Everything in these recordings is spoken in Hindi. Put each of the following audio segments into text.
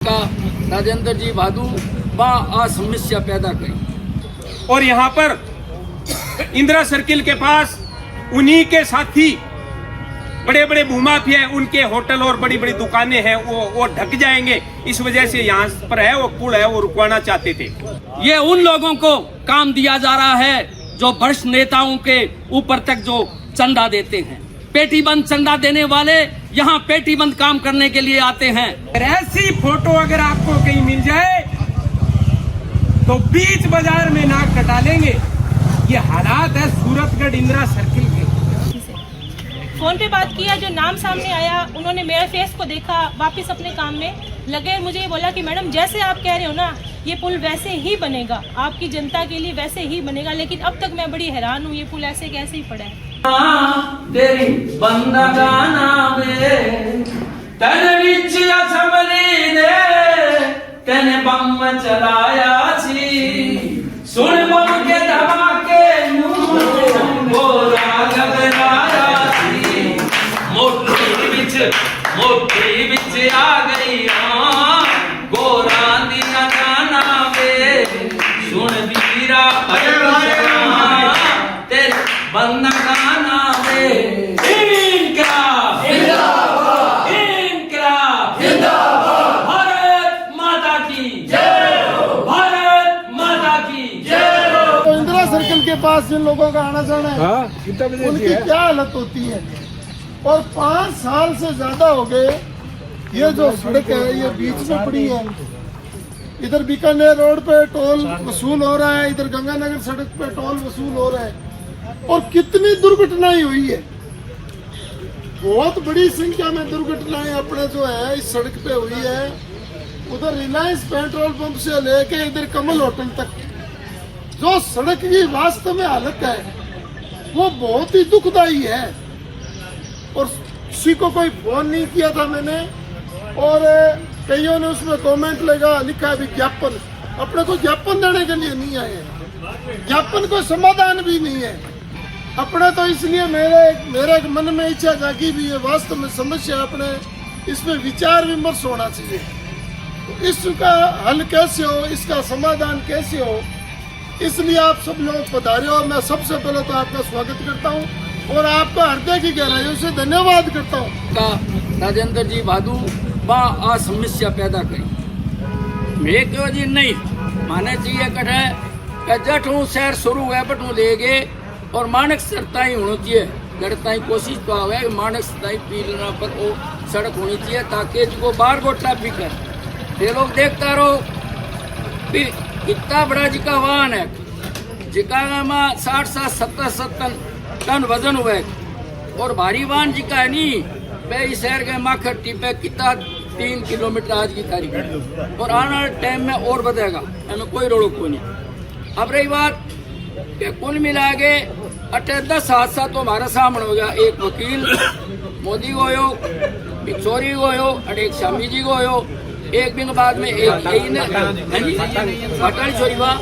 का राजेंद्र जी भादू वहाँ समस्या पैदा करी। और यहाँ पर इंदिरा सर्किल के पास उन्हीं के साथी बड़े बड़े भूमाफिया हैं, उनके होटल और बड़ी बड़ी दुकानें हैं, वो ढक जाएंगे। इस वजह से यहाँ पर है वो पुल है वो रुकवाना चाहते थे। ये उन लोगों को काम दिया जा रहा है जो भ्रष्ट नेताओं के ऊपर तक जो चंदा देते हैं। पेटी बंद चंदा देने वाले यहाँ पेटी बंद काम करने के लिए आते हैं। ऐसी फोटो अगर आपको कहीं मिल जाए तो बीच बाजार में नाक कटा लेंगे। ये हालात है सूरतगढ़ इंदिरा सर्किल के। फोन पे बात किया, जो नाम सामने आया उन्होंने मेरे फेस को देखा, वापस अपने काम में लगे। मुझे ये बोला कि मैडम जैसे आप कह रहे हो ना ये पुल वैसे ही बनेगा, आपकी जनता के लिए वैसे ही बनेगा। लेकिन अब तक मैं बड़ी हैरान हूँ, ये पुल ऐसे कैसे ही पड़ा है। तेरी बंदा गाना वे तेरे विच असमली दे तेने बम चलाया छी, सुन बम के धमाके नू बोला घबराया छी। मोटी विच आ गई गोरा दिया गाना वे सुन वीरा तेरे बंदा गाना वे। इनकलाब जिंदाबाद, इनकलाब जिंदाबाद, भारत माता की जय हो, भारत माता की जय हो। तो इंदिरा सर्किल के पास जिन लोगों का आना जाना है उनकी क्या हालत होती है। और 5 साल से ज्यादा हो गए ये जो सड़क है ये बीच में पड़ी है। इधर बीकानेर रोड पे टोल वसूल हो रहा है, इधर गंगानगर सड़क पे टोल वसूल हो रहा है। और कितनी दुर्घटनाएं हुई है, बहुत बड़ी संख्या में दुर्घटनाएं अपने जो है इस सड़क पे हुई है। उधर रिलायंस पेट्रोल पंप से लेके इधर कमल होटल तक जो सड़क की वास्तव में हालत है वो बहुत ही दुखदायी है। और किसी को कोई फोन नहीं किया था मैंने, और कईयों ने उसमें कमेंट लिखा है विज्ञापन। अपने को ज्ञापन देने के लिए नहीं आए हैं, ज्ञापन को समाधान भी नहीं है अपने। तो इसलिए मेरे मन में इच्छा जागी भी है, वास्तव में समस्या अपने इसमें विचार विमर्श होना चाहिए। तो इसका हल कैसे हो, इसका समाधान कैसे हो, इसलिए आप सब लोग पधारे हो। मैं सबसे पहले तो आपका स्वागत करता हूँ और आपका हृदय की गहराइयों से धन्यवाद करता हूँ। का राजेंद्र जी भादू वहाँ समस्या पैदा करी। मैं क्यों जी नहीं माने चाहिए कटे जट हूँ शहर शुरू है बट हूँ ले गए और मानक सरता ही होनी चाहिए। गढ़ता ही कोशिश तो आवे मानक सरता पीलना पर वो सड़क होनी चाहिए ताकि जो बार गो ट्रैफिक है ये लोग देखता रहो। इतना बड़ा जिका वाहन है जिका में 60-70 टन वजन हुआ है और भारी वाहन जिका है नी पे शहर के माखर टिपे कितना 3 किलोमीटर आज की तारीख और आने वाले टाइम में और बढ़ेगा, हमें कोई रोक को नहीं। अब रही बात कि कुल मिला के 10 हादसा तो हमारा सामने हो गया। एक वकील मोदी को हो, एक चोरी को हो और एक शामी जी को हो। एक दिन बाद में एक अटल चोरी हुआ,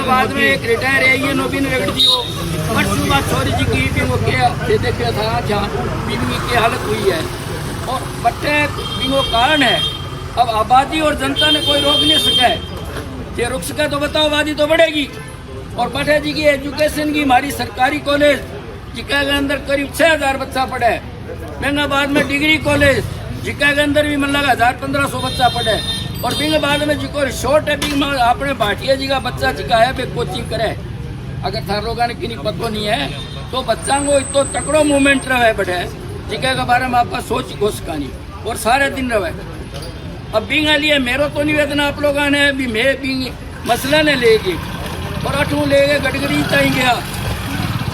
बाद में एक रिटायर है नवीन रेगड़ जी हो और चोरी जी की बिंगो के देखा था जहाँ बिंगी की हालत हुई है। और बट्टे बिंगो कारण है अब आबादी और जनता ने कोई रोक नहीं सका है। ये रुक सका तो बताओ आबादी तो बढ़ेगी। और बट्टे जी की एजुकेशन की हमारी सरकारी कॉलेज जिका के अंदर करीब 6000 बच्चा पढ़ा है। महंगाबाद में डिग्री कॉलेज जिका के अंदर भी मतलब 1500 बच्चा पढ़ा है। और बिंग बाद में जिको शॉर्ट है बिंग अपने भाटिया जी का बच्चा जिका है वे कोचिंग करे। अगर थार लोगों ने किन्हीं पतो नहीं है तो बच्चा को इतो तकड़ो मूवमेंट रहे बटे जिका के बारे में आपका सोच घोष कहानी और सारे दिन रहे। अब बिंग लिए मेरो तो निवेदन आप लोगों ने भी मैं बिंग मसला ने लेके और अठू लेके गडकरी चाहिए गया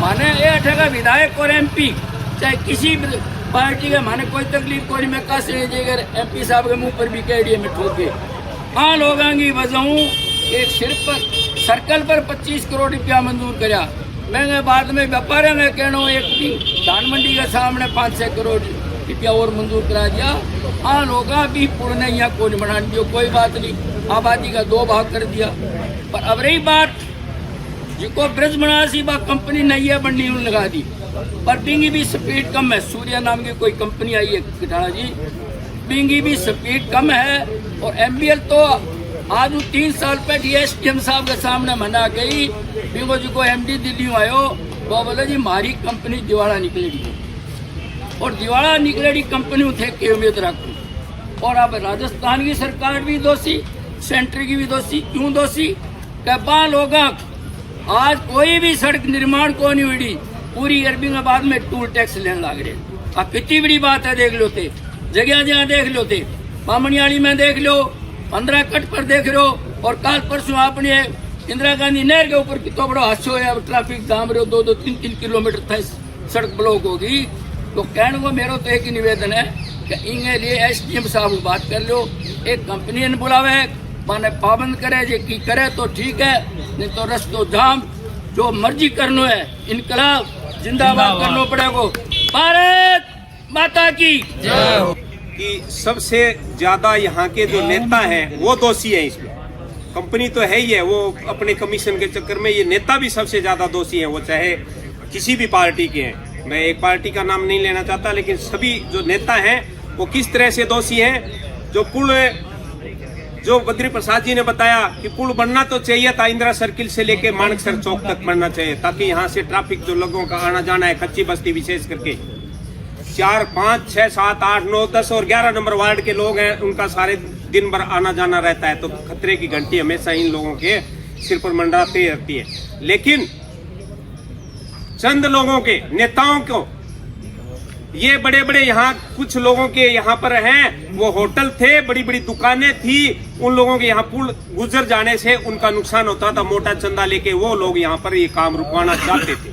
माने ये अठेगा विधायक और MP चाहे किसी पार्टी का माने कोई तकलीफ कोई मैं कैसे MP साहब के मुंह पर भी कह दिए मैं ठोक के हाँ लोगों की वजह एक सिर्फ पर सर्कल पर 25 करोड़ रुपया मंजूर कराया। मैंने बाद में व्यापारी में कहना एक धान मंडी के सामने 5-6 करोड़ रुपया और मंजूर करा दिया। हाँ लोग भी पुणे यहाँ कोई बना दिया, कोई बात नहीं, आबादी का 2 भाग कर दिया। पर अब रही बात जिको ब्रिज बना सी बा कंपनी नहीं है बननी उन्होंने लगा दी। पर बिंगी भी स्पीड कम है। सूर्या नाम की कोई कंपनी आई है कटाड़ा जी, बिंगी भी स्पीड कम है और MBL तो आज 3 साल पे DSPM साहब के सामने मना गई बिगो जी को MD दिल्ली में आयो वो बोले जी हमारी कंपनी दिवाला निकलेगी और दिवाला निकलेगी कंपनी थे की उम्मीद रखूँ। और अब राजस्थान की सरकार भी दोषी, सेंटर की भी दोषी। क्यों दोषी? कब्बा लोग आज कोई भी सड़क निर्माण को नहीं हुई, पूरी औरंगाबाद में टूल टैक्स लेने लग रहे। अब कितनी बड़ी बात है, देख लो थे जगह जगह देख लो थे, बामणियाली में देख लो, 15 कट पर देख लो। और कल परसों आपने इंदिरा गांधी नहर के ऊपर कितना बड़ा हादसा है, ट्रैफिक जाम रहे हो, 2-3 किलोमीटर था सड़क ब्लॉक होगी। तो कहने को मेरा तो एक ही निवेदन है कि इनके लिए SDM साहब बात कर लो, एक कंपनी ने बुलावे माने पाबंद करे, जे की करे तो ठीक है, नहीं तो रस्तो जाम जो मर्जी करना है, इनकलाब जिंदाबाद करना पड़ेगा। भारत माता की जय। कि सबसे ज्यादा यहाँ के जो नेता हैं वो दोषी हैं इसमें। कंपनी तो है ही है, वो अपने कमीशन के चक्कर में, ये नेता भी सबसे ज्यादा दोषी हैं, वो चाहे किसी भी पार्टी के हैं। मैं एक पार्टी का नाम नहीं लेना चाहता, लेकिन सभी जो नेता हैं वो किस तरह से दोषी हैं। जो पुल, जो बद्री प्रसाद जी ने बताया कि पुल बनना तो चाहिए था, इंदिरा सर्किल से लेके मानकसर चौक तक बनना चाहिए, ताकि यहाँ से ट्रैफिक जो लोगों का आना जाना है, कच्ची बस्ती विशेष करके 4, 5, 6, 7, 8, 9, 10 और 11 नंबर वार्ड के लोग हैं, उनका सारे दिन भर आना जाना रहता है, तो खतरे की घंटी हमेशा इन लोगों के सिर पर मंडराती रहती है। लेकिन चंद लोगों के नेताओं को, ये बड़े बड़े यहाँ कुछ लोगों के यहाँ पर हैं, वो होटल थे, बड़ी बड़ी दुकानें थी, उन लोगों के यहाँ पुल गुजर जाने से उनका नुकसान होता था, मोटा चंदा लेके वो लोग यहाँ पर ये काम रुकवाना चाहते थे।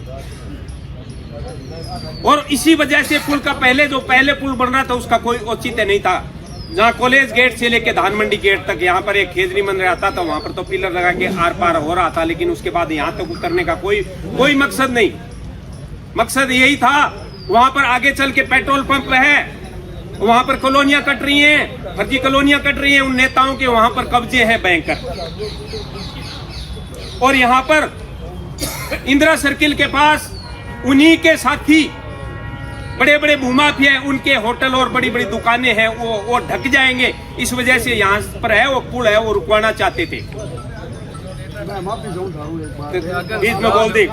और इसी वजह से पुल का पहले पुल बन रहा था उसका कोई औचित्य नहीं था। जहाँ कॉलेज गेट से लेके धान मंडी गेट तक यहाँ पर एक खेजरी मंदिर आता था, वहां पर तो पिलर लगा के आर पार हो रहा था, लेकिन उसके बाद यहाँ तक उतरने का कोई मकसद नहीं। मकसद यही था, वहां पर आगे चल के पेट्रोल पंप है, वहां पर कॉलोनियां कट रही हैं, फर्जी कॉलोनियां कट रही हैं, उन नेताओं के वहां पर कब्जे हैं भयंकर। और यहाँ पर इंदिरा सर्किल के पास उन्हीं के साथी बड़े बड़े भूमाफिया हैं, उनके होटल और बड़ी बड़ी दुकानें हैं, वो ढक जाएंगे। इस वजह से यहाँ पर है वो पुल है, वो रुकवाना चाहते थे। बीच में बोल दी,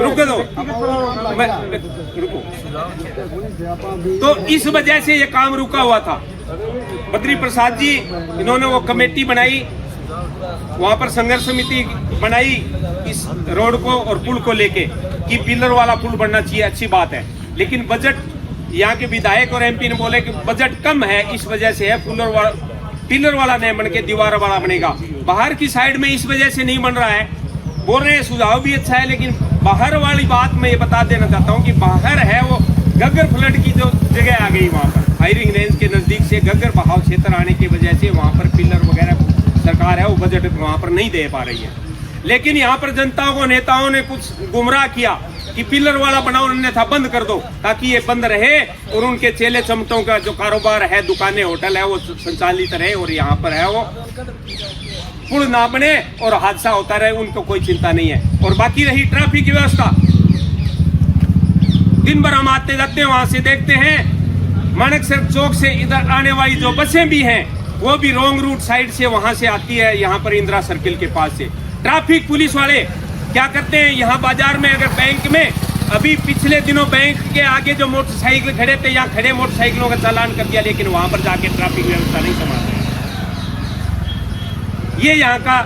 रुक दो, रुको। तो इस वजह से ये काम रुका हुआ था। बद्री प्रसाद जी, इन्होंने वो कमेटी बनाई, वहां पर संघर्ष समिति बनाई इस रोड को और पुल को लेके कि पिलर वाला पुल बनना चाहिए, अच्छी बात है। लेकिन बजट, यहाँ के विधायक और MP ने बोले कि बजट कम है, इस वजह से है पिलर वाला नहीं बन के दीवार वाला बनेगा। बाहर की साइड में इस वजह से नहीं बन रहा है, बोल रहे हैं सुझाव भी अच्छा है, लेकिन बाहर वाली बात मैं ये बता देना चाहता हूँ कि बाहर है वो गग्गर फ्लड की जो जगह आ गई, वहाँ पर फायरिंग रेंज के नजदीक से गग्गर बहाव क्षेत्र आने की वजह से वहाँ पर पिलर वगैरह सरकार है वो बजट वहाँ पर नहीं दे पा रही है। लेकिन यहाँ पर जनता को, नेताओं ने कुछ गुमराह किया कि पिलर वाला बनाओ, अन्यथा बंद कर दो, ताकि ये बंद रहे और उनके चेले चमटों का जो कारोबार है, दुकानें होटल है, वो संचालित रहे और यहाँ पर है वो पुल ना बने और हादसा होता रहे, उनको कोई चिंता नहीं है। और बाकी रही ट्रैफिक की व्यवस्था, दिन भर हम आते जाते हैं, वहां से देखते हैं मानकसर चौक से इधर आने वाली जो बसें भी हैं वो भी रॉन्ग रूट साइड से वहां से आती है, यहाँ पर इंदिरा सर्किल के पास से। ट्रैफिक पुलिस वाले क्या करते हैं, यहाँ बाजार में अगर बैंक में, अभी पिछले दिनों बैंक के आगे जो मोटरसाइकिल खड़े थे, यहाँ खड़े मोटरसाइकिलों का चालान कर दिया, लेकिन वहां पर जाके ट्रैफिक व्यवस्था नहीं संभालते। ये यहाँ का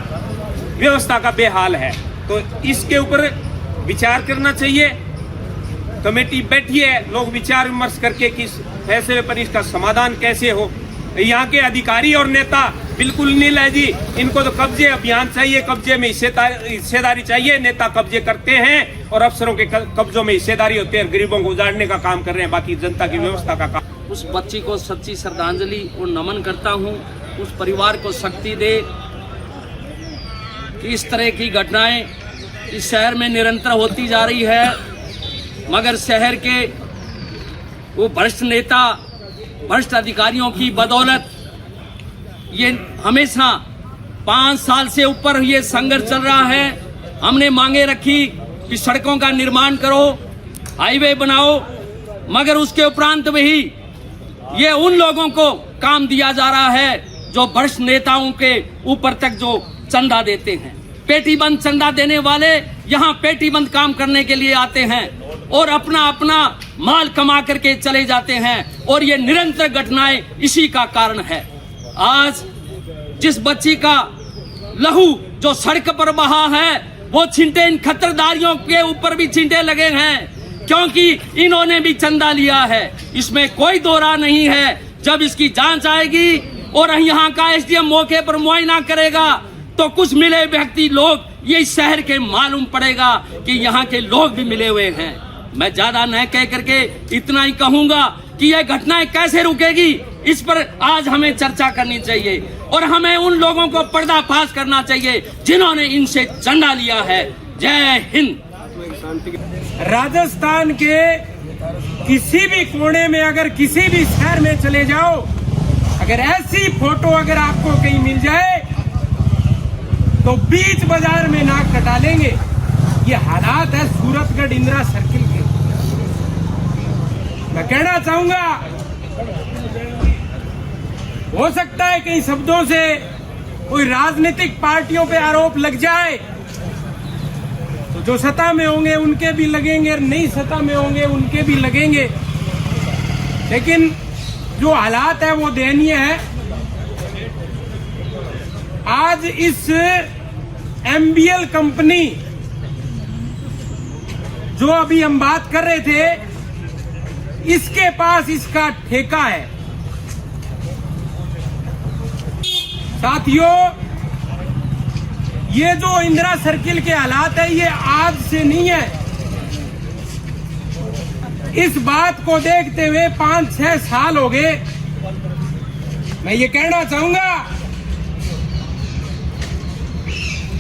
व्यवस्था का बेहाल है, तो इसके ऊपर विचार करना चाहिए। कमेटी बैठी है, लोग विचार विमर्श करके किस फैसले पर इसका समाधान कैसे हो। यहाँ के अधिकारी और नेता बिल्कुल नील है जी, इनको तो कब्जे अभियान चाहिए, कब्जे में हिस्सेदारी चाहिए। नेता कब्जे करते हैं और अफसरों के कब्जों में हिस्सेदारी होती है, गरीबों को उजाड़ने का काम कर रहे हैं, बाकी जनता की व्यवस्था का काम। उस बच्ची को सच्ची श्रद्धांजलि और नमन करता हूँ। उस परिवार को शक्ति दे कि इस तरह की घटनाएं इस शहर में निरंतर होती जा रही है, मगर शहर के वो भ्रष्ट नेता, भ्रष्ट अधिकारियों की बदौलत ये हमेशा 5 साल से ऊपर ये संघर्ष चल रहा है। हमने मांगे रखी कि सड़कों का निर्माण करो, हाईवे बनाओ, मगर उसके उपरांत भी ये उन लोगों को काम दिया जा रहा है जो वरिष्ठ नेताओं के ऊपर तक जो चंदा देते हैं। पेटी बंद चंदा देने वाले यहाँ पेटी बंद काम करने के लिए आते हैं और अपना अपना माल कमा करके चले जाते हैं, और ये निरंतर घटनाएं इसी का कारण है। आज जिस बच्ची का लहू जो सड़क पर बहा है, वो छींटे इन खतरदारियों के ऊपर भी छींटे लगे हैं, क्योंकि इन्होंने भी चंदा लिया है। इसमें कोई दो राय नहीं है। जब इसकी जांच आएगी और यहाँ का एसडीएम मौके पर मुआयना करेगा तो कुछ मिले व्यक्ति लोग ये इस शहर के मालूम पड़ेगा कि यहाँ के लोग भी मिले हुए हैं। मैं ज्यादा न कह करके इतना ही कहूंगा कि यह घटनाएं कैसे रुकेगी, इस पर आज हमें चर्चा करनी चाहिए और हमें उन लोगों को पर्दाफाश करना चाहिए जिन्होंने इनसे चंदा लिया है। जय हिंद। राजस्थान के किसी भी कोने में, अगर किसी भी शहर में चले जाओ, अगर ऐसी फोटो अगर आपको कहीं मिल जाए तो बीच बाजार में नाक कटा लेंगे। ये हालात है सूरतगढ़ इंदिरा सर्किल के। मैं कहना चाहूंगा, हो सकता है कई शब्दों से कोई राजनीतिक पार्टियों पे आरोप लग जाए, तो जो सत्ता में होंगे उनके भी लगेंगे, नहीं सत्ता में होंगे उनके भी लगेंगे, लेकिन जो हालात है वो दयनीय है। आज इस एमबीएल कंपनी जो अभी हम बात कर रहे थे, इसके पास इसका ठेका है। साथियों, ये जो इंदिरा सर्किल के हालात है ये आज से नहीं है। इस बात को देखते हुए 5-6 साल हो गए। मैं ये कहना चाहूंगा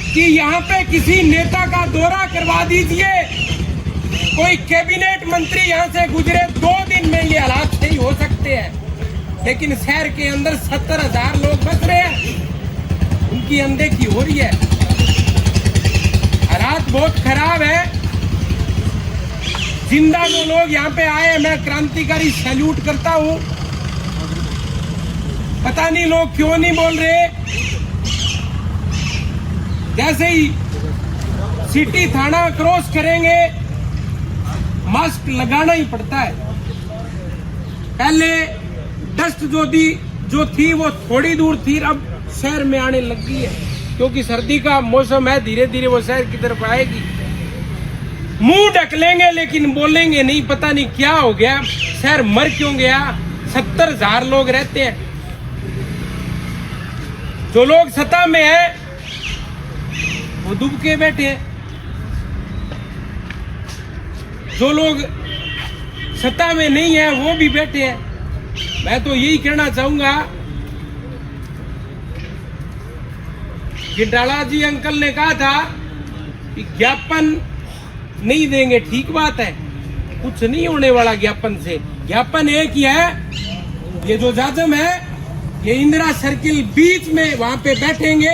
कि यहाँ पे किसी नेता का दौरा करवा दीजिए, कोई कैबिनेट मंत्री यहाँ से गुजरे 2 दिन में ये हालात सही हो सकते हैं, लेकिन शहर के अंदर 70,000 लोग बस रहे हैं, उनकी अनदेखी हो रही है। हालात बहुत खराब है। जिंदा जो लोग यहाँ पे आए, मैं क्रांतिकारी सैल्यूट करता हूँ। पता नहीं लोग क्यों नहीं बोल रहे। जैसे ही सिटी थाना क्रॉस करेंगे मास्क लगाना ही पड़ता है। पहले डस्ट जो थी वो थोड़ी दूर थी, अब शहर में आने लग गई है, क्योंकि सर्दी का मौसम है। धीरे धीरे वो शहर की तरफ आएगी। मुंह ढक लेंगे लेकिन बोलेंगे नहीं। पता नहीं क्या हो गया, शहर मर क्यों गया। 70,000 लोग रहते हैं। जो लोग सत्ता में है वो डूब के बैठे हैं, जो लोग सत्ता में नहीं है वो भी बैठे हैं। मैं तो यही कहना चाहूंगा कि डाला जी अंकल ने कहा था कि ज्ञापन नहीं देंगे, ठीक बात है, कुछ नहीं होने वाला ज्ञापन से। ज्ञापन एक ही है, ये जो जाजम है ये इंदिरा सर्किल बीच में वहां पे बैठेंगे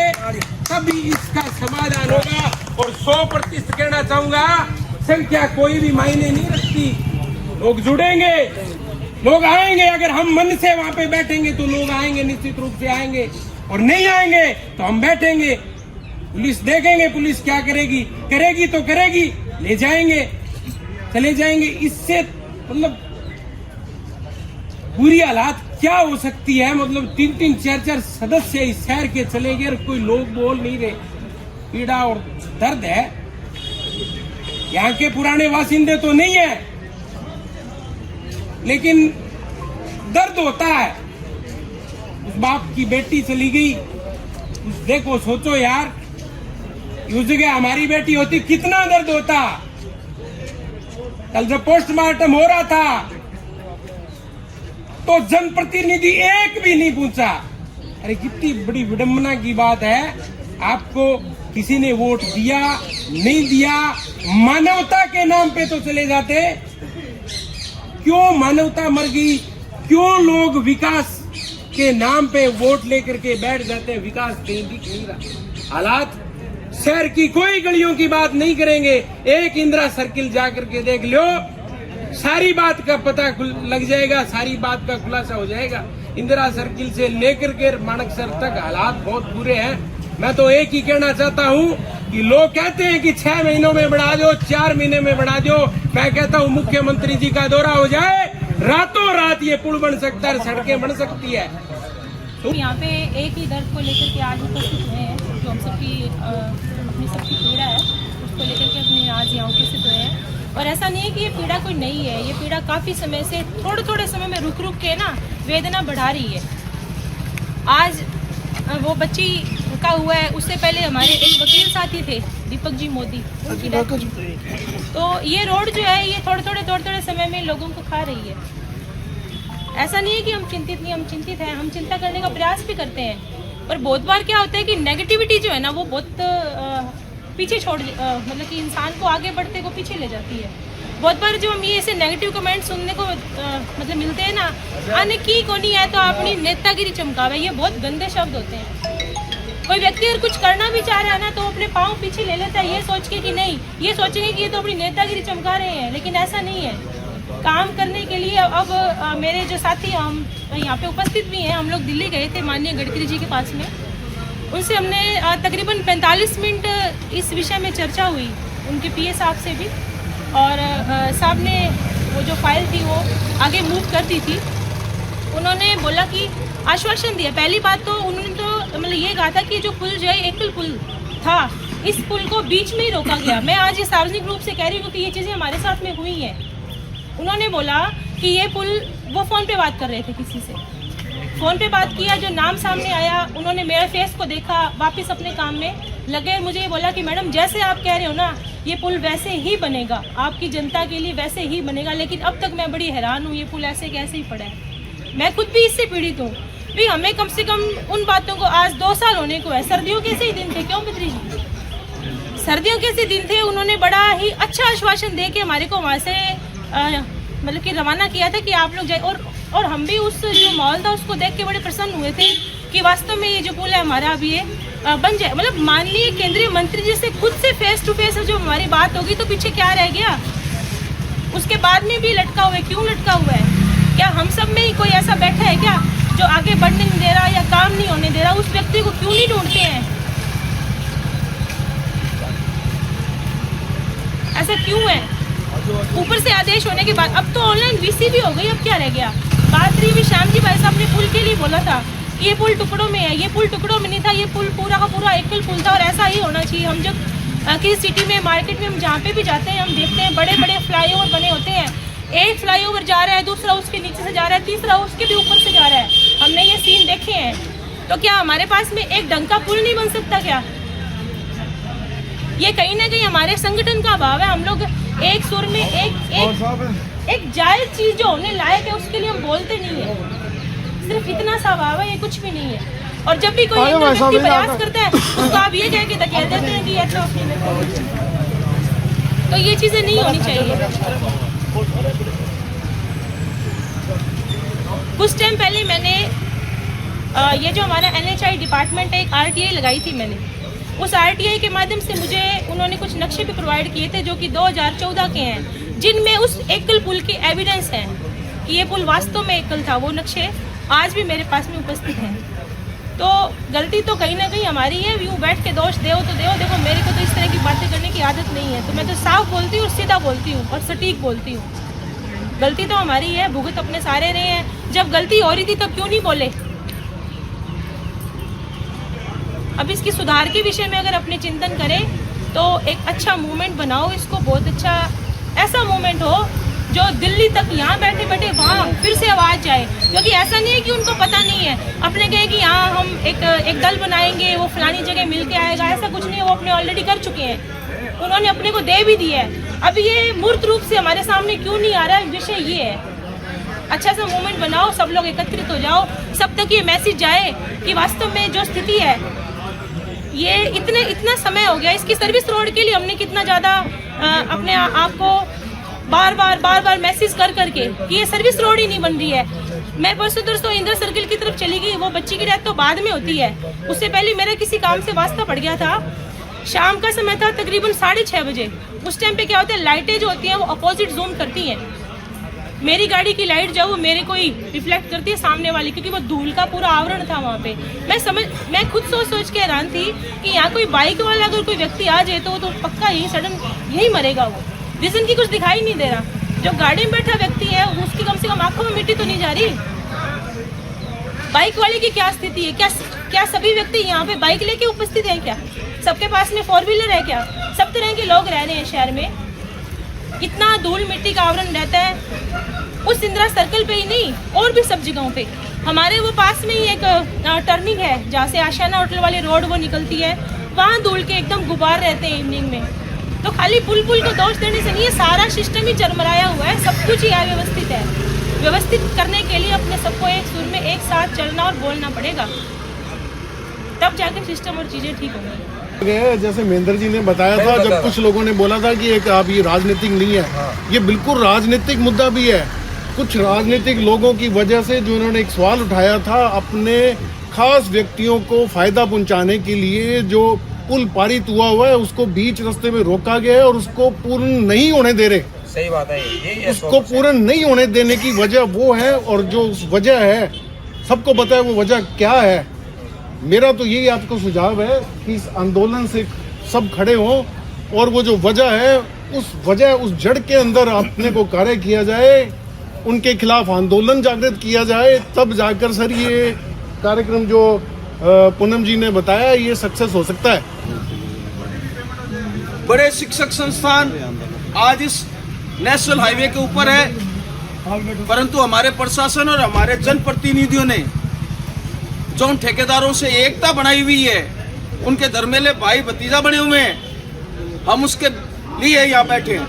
तभी इसका समाधान होगा। और 100% कहना चाहूंगा, संख्या कोई भी मायने नहीं रखती। लोग जुड़ेंगे, लोग आएंगे। अगर हम मन से वहां पे बैठेंगे तो लोग आएंगे, निश्चित रूप से आएंगे, और नहीं आएंगे तो हम बैठेंगे। पुलिस देखेंगे पुलिस क्या करेगी, करेगी तो करेगी, ले जाएंगे, चले जाएंगे। इससे मतलब बुरी हालात क्या हो सकती है। मतलब 3-3, 4-4 सदस्य इस शहर के चले गए और कोई लोग बोल नहीं रहे। पीड़ा और दर्द है। यहाँ के पुराने वासिंदे तो नहीं है, लेकिन दर्द होता है। उस बाप की बेटी चली गई, देखो सोचो यार, उस जगह हमारी बेटी होती कितना दर्द होता। कल जब पोस्टमार्टम हो रहा था तो जनप्रतिनिधि एक भी नहीं पूछा। अरे कितनी बड़ी विडंबना की बात है। आपको किसी ने वोट दिया नहीं दिया, मानवता के नाम पे तो चले जाते। क्यों मानवता मर गई? क्यों लोग विकास के नाम पे वोट लेकर के बैठ जाते हैं? विकास कहीं दिख नहीं रहा। हालात शहर की कोई गलियों की बात नहीं करेंगे। एक इंदिरा सर्किल जाकर के देख लो, सारी बात का पता लग जाएगा, सारी बात का खुलासा हो जाएगा। इंदिरा सर्किल से लेकर के माणकसर तक हालात बहुत बुरे हैं। मैं तो एक ही कहना चाहता हूँ कि लोग कहते हैं कि 6 महीनों में बढ़ा दो, 4 महीने में बढ़ा दो। मैं कहता हूँ मुख्यमंत्री जी का दौरा हो जाए, रातों रात ये पुल बन सकता है, सड़कें बन सकती है। तो यहाँ पे एक ही दर्द को लेकर के आज उपस्थित हुए हैं, जो हम सबकी अपनी सबकी पीड़ा है उसको लेकर के अपने आज यहाँ उपस्थित हुए हैं। और ऐसा नहीं है कि ये पीड़ा कोई नई है, ये पीड़ा काफ़ी समय से थोड़े थोड़े समय में रुक रुक के ना वेदना बढ़ा रही है। आज वो बच्ची का हुआ है, उससे पहले हमारे एक वकील साथी थे दीपक जी मोदी, उनकी डेथ। तो ये रोड जो है ये थोड़े थोड़े समय में लोगों को खा रही है। ऐसा नहीं है कि हम चिंतित नहीं, हम चिंतित हैं, हम चिंता करने का प्रयास भी करते हैं। पर बहुत बार क्या होता है कि नेगेटिविटी जो है ना वो बहुत पीछे छोड़ मतलब कि इंसान को आगे बढ़ते को पीछे ले जाती है। बहुत बार जो हम ये ऐसे नेगेटिव कमेंट सुनने को मतलब मिलते हैं ना, आने की को नहीं है तो अपनी नेतागिरी चमकावे, ये बहुत गंदे शब्द होते हैं। कोई व्यक्ति अगर कुछ करना भी चाह रहा है ना तो अपने पाँव पीछे ले लेता है, ये सोच के कि नहीं, ये सोचेंगे कि ये तो अपनी नेतागिरी चमका रहे हैं, लेकिन ऐसा नहीं है। काम करने के लिए अब मेरे जो साथी हम यहाँ पे उपस्थित भी हैं, हम लोग दिल्ली गए थे माननीय गडकरी जी के पास में, उनसे हमने तकरीबन 45 मिनट इस विषय में चर्चा हुई, उनके पीए साहब से भी, और साहब ने वो जो फाइल थी वो आगे मूव कर दी थी। उन्होंने बोला कि आश्वासन दिया, पहली बात तो उन्होंने तो मतलब ये कहा था कि जो पुल जो है एकल पुल था, इस पुल को बीच में ही रोका गया। मैं आज ये सार्वजनिक रूप से कह रही हूँ कि ये चीज़ें हमारे साथ में हुई हैं। उन्होंने बोला कि ये पुल, वो फ़ोन पे बात कर रहे थे किसी से, फ़ोन पे बात किया, जो नाम सामने आया उन्होंने मेरे फेस को देखा, वापस अपने काम में लगे। मुझे ये बोला कि मैडम जैसे आप कह रहे हो ना ये पुल वैसे ही बनेगा, आपकी जनता के लिए वैसे ही बनेगा, लेकिन अब तक मैं बड़ी हैरान हूँ, ये पुल ऐसे कैसे ही पड़ा है। मैं खुद भी इससे पीड़ित हूँ। भी हमें कम से कम उन बातों को, आज 2 साल होने को है, सर्दियों के से दिन थे, क्यों बद्री जी, सर्दियों के से दिन थे। उन्होंने बड़ा ही अच्छा आश्वासन दे के हमारे को वहाँ से मतलब कि रवाना किया था कि आप लोग जाए, और हम भी उस जो माहौल था उसको देख के बड़े प्रसन्न हुए थे कि वास्तव में ये जो पुल है हमारा अभी ये बन जाए। मतलब माननीय केंद्रीय मंत्री जी से खुद से फेस टू फेस जो हमारी बात होगी तो पीछे क्या रह गया। उसके बाद में भी लटका हुआ है, क्यों लटका हुआ है? क्या हम सब में ही कोई ऐसा बैठा है क्या जो आगे बढ़ने नहीं दे रहा या काम नहीं होने दे रहा? उस व्यक्ति को क्यों नहीं ढूंढते हैं? ऐसा क्यों है? ऊपर से आदेश होने के बाद अब तो ऑनलाइन वीसी भी हो गई, अब क्या रह गया? बात रही भी श्याम जी भाई साहब ने पुल के लिए बोला था कि ये पुल टुकड़ों में है, ये पुल टुकड़ों में नहीं था, ये पुल पूरा का पूरा एकल पुल था और ऐसा ही होना चाहिए। हम जब किसी सिटी में, मार्केट में हम जहाँ पे भी जाते हैं हम देखते हैं बड़े बड़े फ्लाईओवर बने होते हैं, एक फ्लाईओवर जा रहा है, दूसरा उसके नीचे से जा रहा है, तीसरा उसके भी ऊपर से जा रहा है। हमने ये सीन देखे हैं। तो क्या हमारे पास में एक ढंग का पुल नहीं बन सकता क्या? ये कहीं ना कहीं हमारे संगठन का अभाव है। हम लोग एक सुर में एक जायज चीज जो होने लायक है उसके लिए हम बोलते नहीं है, सिर्फ इतना सा अभाव है, ये कुछ भी नहीं है। और जब भी कोई व्यक्ति प्रयास करता है उसको आप ये कह के धकेल देते हैं कि अच्छा, तो ये चीजें नहीं होनी चाहिए। कुछ टाइम पहले मैंने ये जो हमारा NHI डिपार्टमेंट है, एक RTI लगाई थी मैंने। उस RTI के माध्यम से मुझे उन्होंने कुछ नक्शे भी प्रोवाइड किए थे जो कि 2014 के हैं, जिनमें उस एकल पुल के एविडेंस हैं कि ये पुल वास्तव में एकल था। वो नक्शे आज भी मेरे पास में उपस्थित हैं। तो गलती तो कहीं ना कहीं हमारी है। यूँ बैठ के दोष दो तो दो, देखो मेरे को तो इस तरह की बातें करने की आदत नहीं है, तो मैं तो साफ बोलती हूँ और सीधा बोलती हूँ और सटीक बोलती हूँ। गलती तो हमारी है, भुगत अपने सारे रहे हैं। जब गलती हो रही थी तब क्यों नहीं बोले? अब इसकी सुधार के विषय में अगर अपने चिंतन करें तो एक अच्छा मूवमेंट बनाओ, इसको बहुत अच्छा ऐसा मूवमेंट हो जो दिल्ली तक यहाँ बैठे बैठे वहाँ फिर से आवाज़ जाए। क्योंकि ऐसा नहीं है कि उनको पता नहीं है, अपने कहे कि यहाँ हम एक दल बनाएंगे, वो फलानी जगह मिल के आएगा, ऐसा कुछ नहीं है। वो अपने ऑलरेडी कर चुके हैं, उन्होंने अपने को दे भी दिया है। अब ये मूर्त रूप से हमारे सामने क्यों नहीं आ रहा है, विषय ये है। अच्छा सा मूवमेंट बनाओ, सब लोग एकत्रित हो जाओ, सब तक ये मैसेज जाए कि वास्तव में जो स्थिति है, ये इतना समय हो गया, इसकी सर्विस रोड के लिए हमने कितना ज़्यादा अपने आप को बार बार मैसेज कर करके कि ये सर्विस रोड ही नहीं बन रही है। मैं परसों तरसों इंदिरा सर्किल की तरफ चली गई, वो बच्ची की डेथ तो बाद में होती है, उससे पहले मेरा किसी काम से वास्ता पड़ गया था। शाम का समय था तकरीबन 6:30 बजे। उस टाइम पे क्या होता है, लाइटें जो होती हैं वो अपोजिट जूम करती हैं, मेरी गाड़ी की लाइट जो है वो मेरे को ही रिफ्लेक्ट करती है सामने वाली, क्योंकि वो धूल का पूरा आवरण था वहाँ पे। मैं खुद सोच के हैरान थी कि यहाँ कोई बाइक वाला अगर कोई व्यक्ति आ जाए तो पक्का यही सडन यही मरेगा वो। रीजन की कुछ दिखाई नहीं दे रहा। जो गाड़ी में बैठा व्यक्ति है उसकी कम से कम आंखों में मिट्टी तो नहीं जा रही। बाइक वाले की क्या स्थिति है? क्या सभी व्यक्ति यहाँ पे बाइक लेके उपस्थित हैं? क्या सबके पास में 4 व्हीलर है? क्या सब तरह के लोग रह रहे हैं शहर में? इतना धूल मिट्टी का आवरण रहता है उस इंदिरा सर्कल पे ही नहीं, और भी सब जगहों पे। हमारे वो पास में ही एक टर्निंग है जहाँ से आशियाना होटल वाली रोड वो निकलती है, वहाँ धूल के एकदम गुबार रहते हैं इवनिंग में। तो खाली पुल को दोष देने से नहीं है, सारा सिस्टम ही चरमराया हुआ है, सब कुछ ही अव्यवस्थित है। व्यवस्थित करने के लिए अपने सबको एक सुर में एक साथ चलना और बोलना पड़ेगा, तब जाकर सिस्टम और चीजें ठीक होंगी। जैसे महेंद्र जी ने बताया था, जब कुछ लोगों ने बोला था कि एक आप ये राजनीतिक नहीं है, ये बिल्कुल राजनीतिक मुद्दा भी है। कुछ राजनीतिक लोगों की वजह से जो इन्होंने एक सवाल उठाया था, अपने खास व्यक्तियों को फायदा पहुंचाने के लिए जो पुल पारित हुआ है उसको बीच रास्ते में रोका गया है और उसको पूर्ण नहीं होने दे रहे। सही बात है, यही उसको पूर्ण नहीं होने देने की वजह वो है, और जो उस वजह है सबको पता है वो वजह क्या है। मेरा तो यही आपको सुझाव है कि इस आंदोलन से सब खड़े हों और वो जो वजह है उस जड़ के अंदर अपने को कार्य किया जाए, उनके खिलाफ आंदोलन जागृत किया जाए, तब जाकर सर ये कार्यक्रम जो पूनम जी ने बताया ये सक्सेस हो सकता है। बड़े शिक्षक संस्थान आज इस नेशनल हाईवे के ऊपर है, परंतु हमारे प्रशासन और हमारे जनप्रतिनिधियों ने जो उन ठेकेदारों से एकता बनाई हुई है, उनके धर्मेले भाई भतीजा बने हुए हैं, हम उसके लिए यहाँ बैठे हैं।